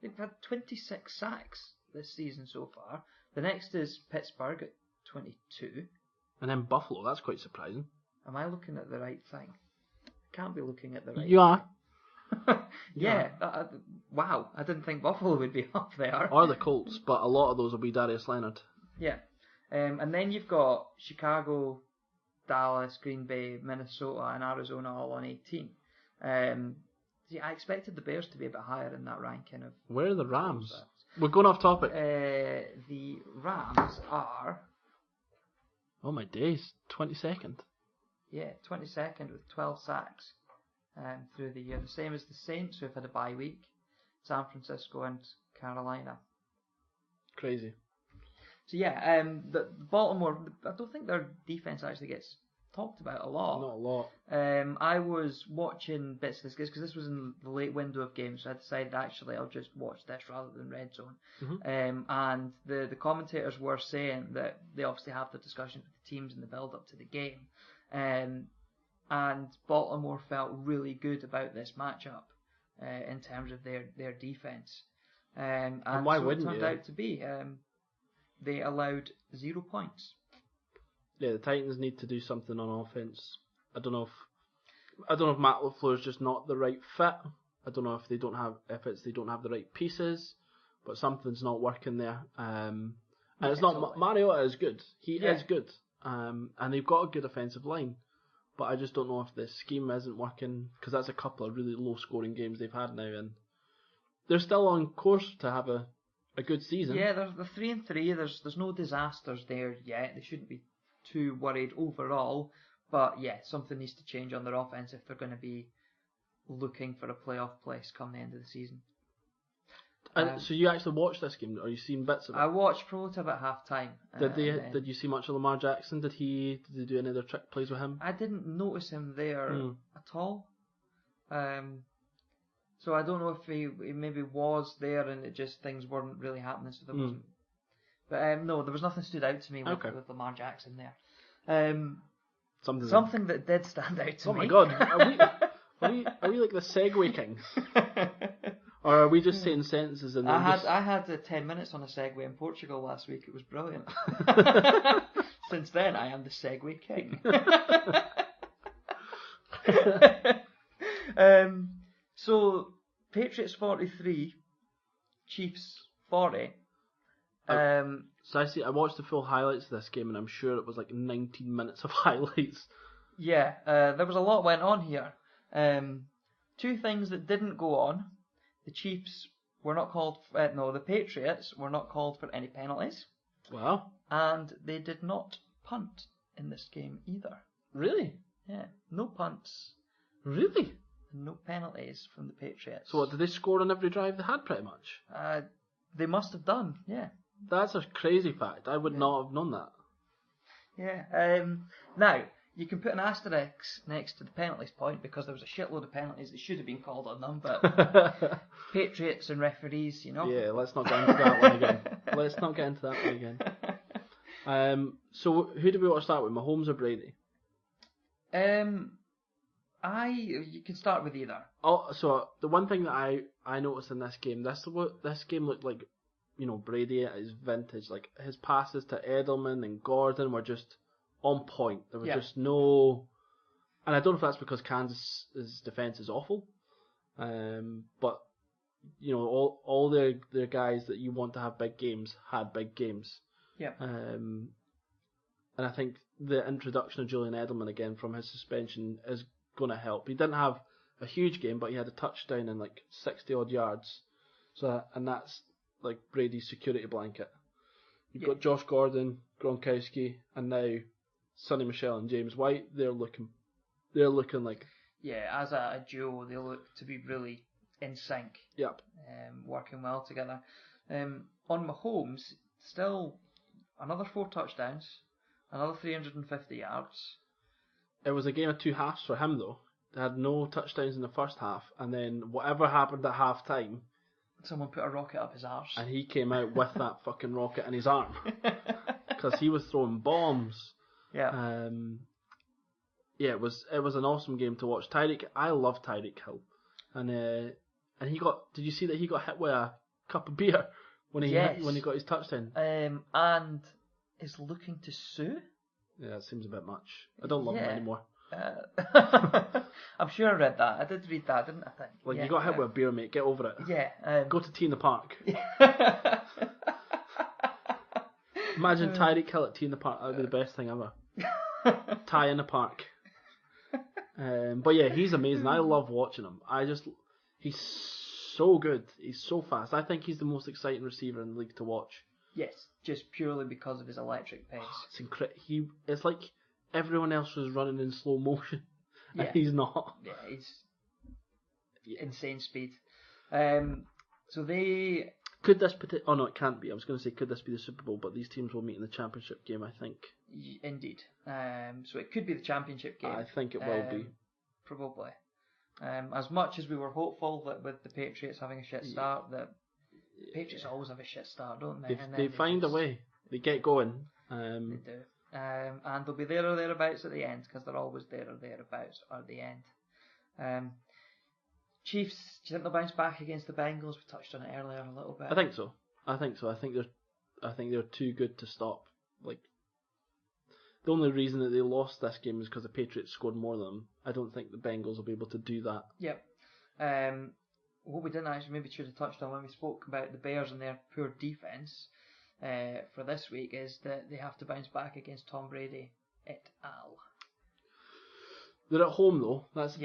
They've had 26 sacks this season so far. The next is Pittsburgh at 22. And then Buffalo, that's quite surprising. Am I looking at the right thing? I can't be looking at the right You are. Yeah. Wow, I didn't think Buffalo would be up there. Or the Colts, but a lot of those will be Darius Leonard. Yeah. And then you've got Chicago, Dallas, Green Bay, Minnesota, and Arizona all on 18. I expected the Bears to be a bit higher in that ranking. Where are the Rams? We're going off topic. The Rams are... Oh my days, 22nd. Yeah, 22nd with 12 sacks through the year. The same as the Saints, who have had a bye week. San Francisco and Carolina. Crazy. So yeah, the Baltimore, I don't think their defense actually gets talked about a lot. Not a lot. I was watching bits of this because this was in the late window of games, so I decided actually I'll just watch this rather than Red Zone. Mm-hmm. And the commentators were saying that they obviously have the discussions with the teams in the build up to the game, and Baltimore felt really good about this matchup. in terms of their defence. And why so wouldn't it turned you? out to be. They allowed 0 points. Yeah, the Titans need to do something on offense. I don't know if Matt LaFleur is just not the right fit. I don't know if they don't have the right pieces, but something's not working there. And it's not totally. Mariota is good. He is good. And they've got a good offensive line, but I just don't know if the scheme isn't working, because that's a couple of really low scoring games they've had now, and they're still on course to have a good season. Yeah, they're 3-3. There's no disasters there yet. They shouldn't be too worried overall. But yeah, something needs to change on their offense if they're going to be looking for a playoff place come the end of the season. So you actually watched this game, or you seen bits of it? I watched probably to about half time. Did you see much of Lamar Jackson? Did they do any other trick plays with him? I didn't notice him there at all. So I don't know if he maybe was there and it just things weren't really happening, so there wasn't. But no, there was nothing stood out to me with Lamar Jackson there. Something that did stand out to me. Oh my God, are we like the Segway kings? Or are we just saying sentences and I had 10 minutes on a Segway in Portugal last week. It was brilliant. Since then, I am the Segway king. So Patriots 43, Chiefs 40. So I watched the full highlights of this game, and I'm sure it was like 19 minutes of highlights. Yeah, there was a lot went on here. Two things that didn't go on. The Chiefs were not called. The Patriots were not called for any penalties. Wow. And they did not punt in this game either. Really? Yeah, no punts. Really? No penalties from the Patriots. So what, did they score on every drive they had pretty much? They must have done, yeah. That's a crazy fact. I would not have known that. Yeah. Now, you can put an asterisk next to the penalties point because there was a shitload of penalties that should have been called on them, but Patriots and referees, you know. Yeah, let's not get into that one again. So who do we want to start with, Mahomes or Brady? You can start with either. Oh, so the one thing that I noticed in this game, this game looked like, Brady at his vintage. Like his passes to Edelman and Gordon were just on point. There was just no, and I don't know if that's because Kansas's defense is awful, but all their guys that you want to have big games had big games. Yeah. And I think the introduction of Julian Edelman again from his suspension is going to help. He didn't have a huge game, but he had a touchdown and like 60 odd yards. And that's like Brady's security blanket. You've got Josh Gordon, Gronkowski, and now Sonny Michel and James White. They're looking like as a duo, they look to be really in sync. Yep. Working well together. On Mahomes, still another 4 touchdowns, another 350 yards. It was a game of two halves for him though. They had no touchdowns in the first half, and then whatever happened at half time, someone put a rocket up his arse. And he came out with that fucking rocket in his arm. Because he was throwing bombs. Yeah. It was an awesome game to watch. I love Tyreek Hill. And he got, did you see that he got hit with a cup of beer when he got his touchdown? And is looking to sue? Yeah, it seems a bit much. I don't love him anymore. I'm sure I read that. I did read that, didn't I think? You got hit with a beer, mate. Get over it. Yeah. Go to Tea in the Park. Imagine Tyreek Hill at Tea in the Park. That would be the best thing ever. Tie in the Park. But yeah, he's amazing. I love watching him. He's so good. He's so fast. I think he's the most exciting receiver in the league to watch. Yes, just purely because of his electric pace. It's incredible. It's like everyone else was running in slow motion, and he's not. Yeah, he's insane speed. So they could this oh no, it can't be. I was going to say, could this be the Super Bowl? But these teams will meet in the championship game, I think. Indeed. So it could be the championship game. I think it will be. Probably. As much as we were hopeful that with the Patriots having a shit start, the Patriots always have a shit start, don't they? They find a way. They get going. They do. And they'll be there or thereabouts at the end because they're always there or thereabouts at the end. Chiefs, do you think they'll bounce back against the Bengals? We touched on it earlier a little bit. I think so. I think they're too good to stop. Like, the only reason that they lost this game is because the Patriots scored more than them. I don't think the Bengals will be able to do that. Yep. What we didn't actually maybe should have touched on when we spoke about the Bears and their poor defense for this week is that they have to bounce back against Tom Brady et al. They're at home though. That's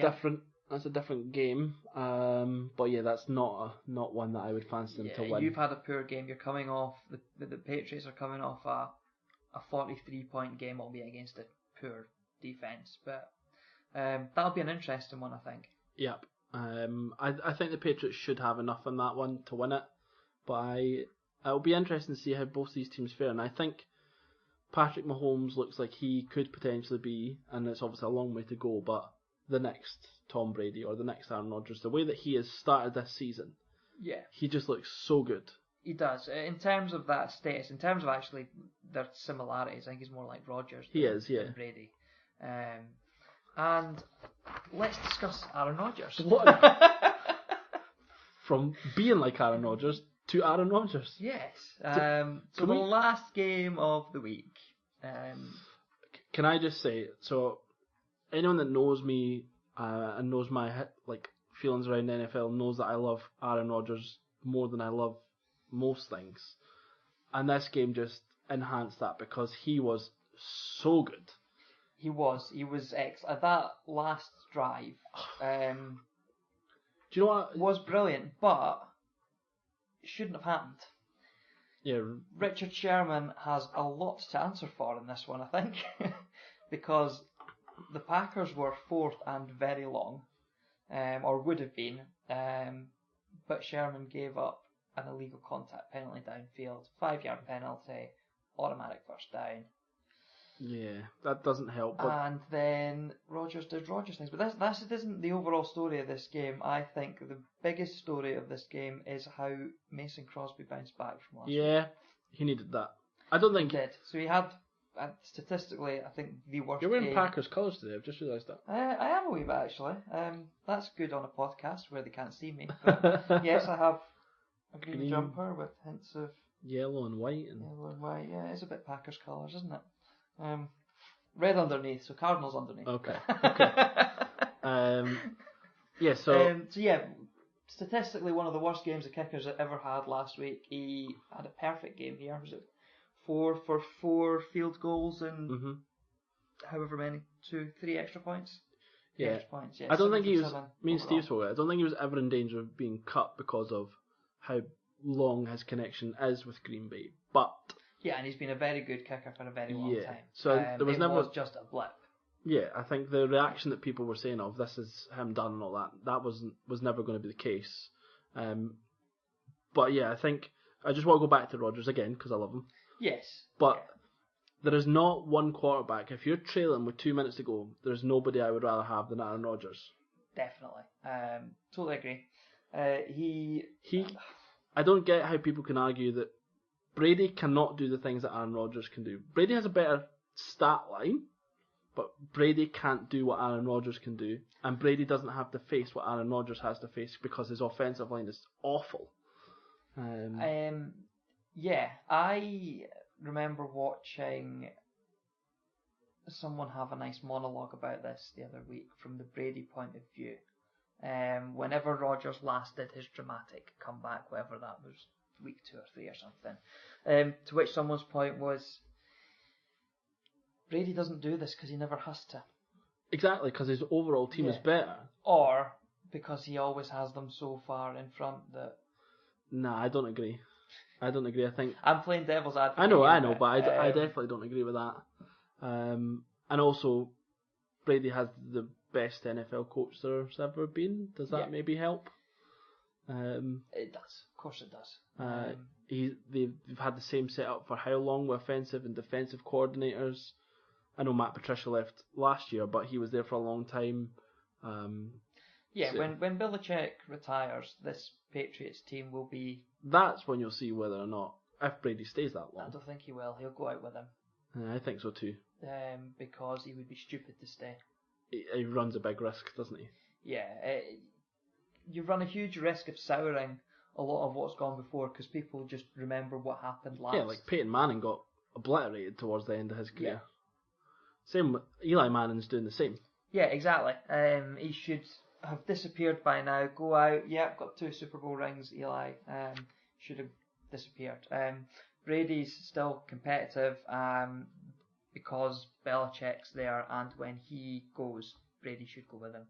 a different game. But yeah, that's not one that I would fancy them to win. You've had a poor game. You're coming off the Patriots are coming off a 43-point game, albeit against a poor defense. But that'll be an interesting one, I think. Yep. I think the Patriots should have enough in that one to win it, but it'll be interesting to see how both these teams fare. And I think Patrick Mahomes looks like he could potentially be, and it's obviously a long way to go, but the next Tom Brady or the next Aaron Rodgers. The way that he has started this season, he just looks so good. He does. In terms of that status, in terms of actually their similarities, I think he's more like Rodgers than Brady. And let's discuss Aaron Rodgers. From being like Aaron Rodgers to Aaron Rodgers. Yes. So the last game of the week. Can I just say, so anyone that knows me and knows my feelings around the NFL knows that I love Aaron Rodgers more than I love most things. And this game just enhanced that because he was so good. He was excellent. That last drive do you know what? Was brilliant, but it shouldn't have happened. Yeah. Richard Sherman has a lot to answer for in this one, I think, because the Packers were fourth and very long, or would have been, but Sherman gave up an illegal contact penalty downfield, 5-yard penalty, automatic first down. Yeah, that doesn't help. But and then Rodgers did Rodgers things. But this isn't the overall story of this game. I think the biggest story of this game is how Mason Crosby bounced back from last week. Yeah, he needed that. I don't think he did. So he had, statistically, I think the worst You're wearing game. Packers colours today, I've just realised that. I am a wee bit, actually. That's good on a podcast where they can't see me. But yes, I have a green jumper with hints of yellow and white. Yellow and white, yeah. It's a bit Packers colours, isn't it? Red underneath, so Cardinals underneath. Okay. Yeah, so statistically one of the worst games the Kickers had ever had last week. He had a perfect game here. Was it 4 for 4 field goals and however many, 2-3 extra points? Yeah. Extra points, yeah. I don't think he was, Steve spoke about it, I don't think he was ever in danger of being cut because of how long his connection is with Green Bay. But yeah, and he's been a very good kicker for a very long time. So there was never was just a blip. Yeah, I think the reaction that people were saying of this is him done and all that was never going to be the case. But yeah, I think I just want to go back to Rodgers again because I love him. Yes. But there is not one quarterback. If you're trailing with 2 minutes to go, there's nobody I would rather have than Aaron Rodgers. Definitely. Totally agree. I don't get how people can argue that Brady cannot do the things that Aaron Rodgers can do. Brady has a better stat line, but Brady can't do what Aaron Rodgers can do, and Brady doesn't have to face what Aaron Rodgers has to face because his offensive line is awful. Yeah, I remember watching someone have a nice monologue about this the other week from the Brady point of view. Whenever Rodgers last did his dramatic comeback, whatever that was, week 2 or 3 or something, to which someone's point was, Brady doesn't do this because he never has to. Exactly, because his overall team is better. Or because he always has them so far in front that... Nah, I don't agree. I think... I'm playing devil's advocate. I know, but I definitely don't agree with that. And also, Brady has the best NFL coach there's ever been. Does that maybe help? It does. Of course it does. They've had the same setup for how long with offensive and defensive coordinators. I know Matt Patricia left last year, but he was there for a long time. When Belichick retires, this Patriots team will be... That's when you'll see whether or not, if Brady stays that long. I don't think he will. He'll go out with him. I think so too. Because he would be stupid to stay. He runs a big risk, doesn't he? Yeah. you run a huge risk of souring a lot of what's gone before because people just remember what happened last. Yeah, like Peyton Manning got obliterated towards the end of his career. Yeah. Same with Eli Manning's doing the same. Yeah, exactly. He should have disappeared by now. Go out. Yep, got 2 Super Bowl rings. Eli should have disappeared. Brady's still competitive because Belichick's there, and when he goes, Brady should go with him.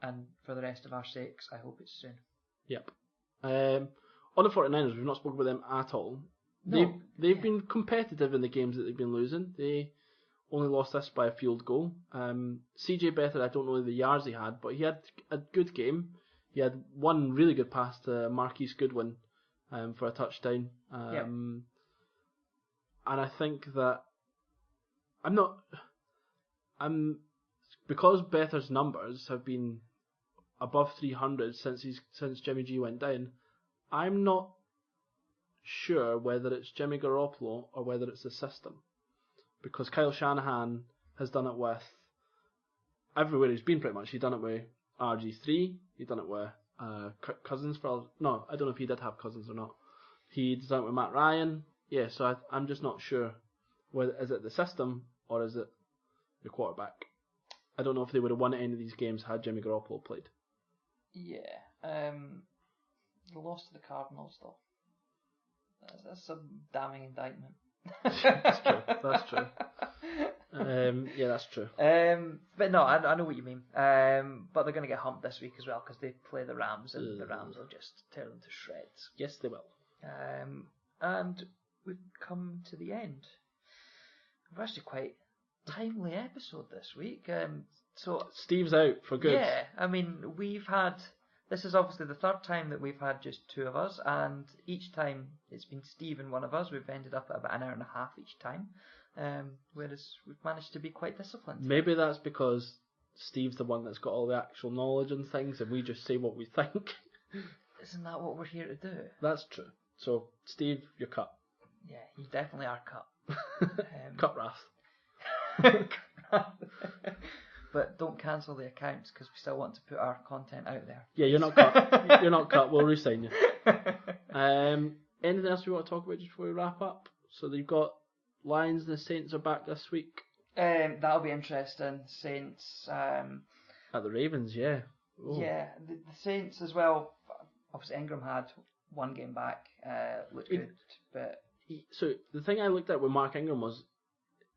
And for the rest of our sakes, I hope it's soon. Yep. On the 49ers, we've not spoken about them at all. No. They've been competitive in the games that they've been losing. They only lost this by a field goal. CJ Beathard, I don't know the yards he had, but he had a good game. He had one really good pass to Marquise Goodwin for a touchdown. And I think that because Beathard's numbers have been above 300 since Jimmy G went down, I'm not sure whether it's Jimmy Garoppolo or whether it's the system. Because Kyle Shanahan has done it with everywhere he's been pretty much. He's done it with RG3, he's done it with Kirk Cousins no, I don't know if he did have Cousins or not. He's done it with Matt Ryan. Yeah, so I'm just not sure whether is it the system or is it the quarterback. I don't know if they would have won any of these games had Jimmy Garoppolo played. Yeah. They lost to the Cardinals though. That's a damning indictment. That's true. Yeah, that's true. But no, I know what you mean. But they're going to get humped this week as well because they play the Rams, and the Rams will just tear them to shreds. Yes, they will. And we've come to the end. We're actually quite timely episode this week. So Steve's out for good. Yeah, I mean this is obviously the 3rd time that we've had just 2 of us, and each time it's been Steve and one of us. We've ended up at about an hour and a half each time, whereas we've managed to be quite disciplined. Maybe that's because Steve's the one that's got all the actual knowledge and things, and we just say what we think. Isn't that what we're here to do? That's true. So, Steve, you're cut. Yeah, you definitely are cut. Cut Wrath. But don't cancel the accounts because we still want to put our content out there. Yeah, you're not cut. You're not cut. We'll resign you. Anything else we want to talk about just before we wrap up? So you've got Lions and the Saints are back this week. That'll be interesting. Saints. At the Ravens, yeah. Ooh. Yeah, the Saints as well. Obviously, Ingram had 1 game back. Looked good, but so the thing I looked at with Mark Ingram was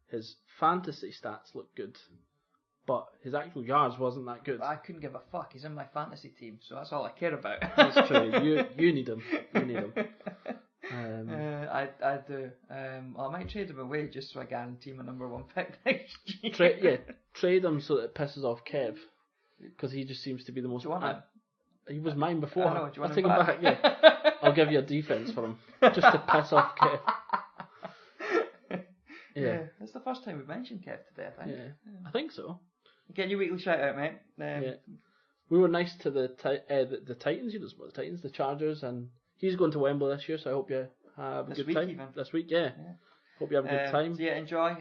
his fantasy stats looked good, but his actual yards wasn't that good. I couldn't give a fuck. He's in my fantasy team, so that's all I care about. That's true. You need him. You need him. I do. I might trade him away just so I guarantee my number 1 pick next year. Trade him so that it pisses off Kev, because he just seems to be the most. Do you want him? He was mine before. I know, do you want I'll take him him back. Yeah, I'll give you a defense for him just to piss off Kev. Yeah, it's the first time we've mentioned Kev today, I think. Yeah, I think so. Get your weekly shout out, mate. Yeah. We were nice to the Titans, the Titans, the Chargers, and he's going to Wembley this year, so I hope you have a good time. Even. This week, yeah. Hope you have a good time. So yeah, enjoy.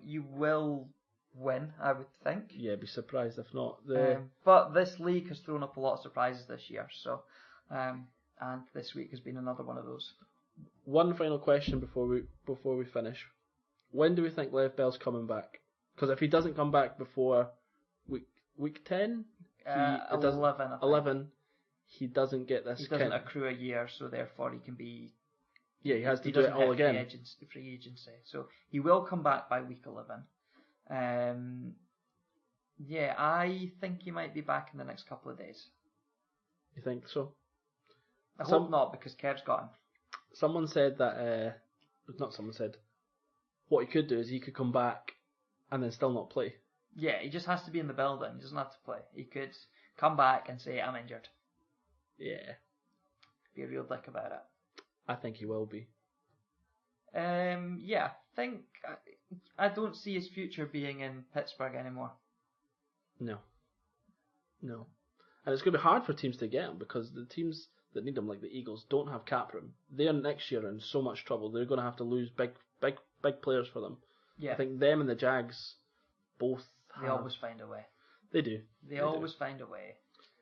You will win, I would think. Yeah, be surprised if not. But this league has thrown up a lot of surprises this year, so and this week has been another one of those. One final question before we finish. When do we think Lev Bell's coming back? Because if he doesn't come back before week 10, 11, he doesn't get this. He doesn't accrue a year, so therefore he can be. Yeah, he has to do it all again. Free agency, so he will come back by week 11. Yeah, I think he might be back in the next couple of days. You think so? I hope not, because Kev's got him. Someone said that. What he could do is he could come back and then still not play. Yeah, he just has to be in the building. He doesn't have to play. He could come back and say, I'm injured. Yeah. Be a real dick about it. I think he will be. Yeah, I don't see his future being in Pittsburgh anymore. No. And it's going to be hard for teams to get him because the teams that need him, like the Eagles, don't have cap room. They're next year in so much trouble. They're going to have to lose big players for them. Yeah. I think them and the Jags both They always find a way. They do. They always find a way.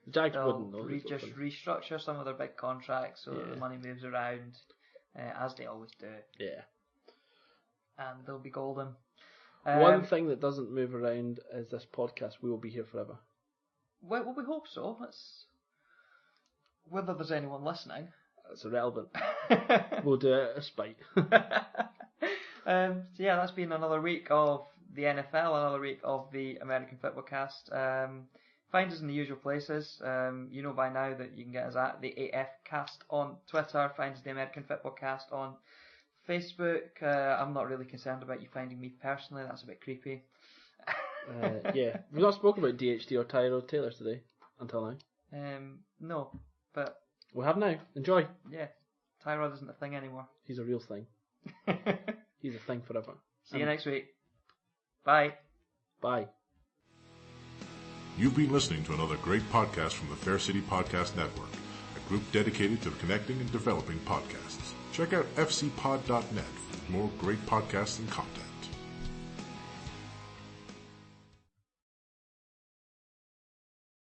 The Jags they'll wouldn't know. just restructure some of their big contracts so that Yeah. the money moves around, as they always do, Yeah. and they'll be golden. One thing that doesn't move around is this podcast. We will be here forever. Well, we hope so. Whether there's anyone listening. That's irrelevant. We'll do it a spite. So yeah, that's been another week of the NFL, another week of the American Football Cast. Find us in the usual places. You know by now that you can get us at the AF Cast on Twitter. Find us the American Football Cast on Facebook. I'm not really concerned about you finding me personally. That's a bit creepy. Yeah, we've not spoken about DHT or Tyrod Taylor today until now. No, but We have now. Enjoy. yeah, Tyrod isn't a thing anymore. He's a real thing. He's a thing forever. See you next week. Bye. Bye. You've been listening to another great podcast from the Fair City Podcast Network, a group dedicated to connecting and developing podcasts. Check out fcpod.net for more great podcasts and content.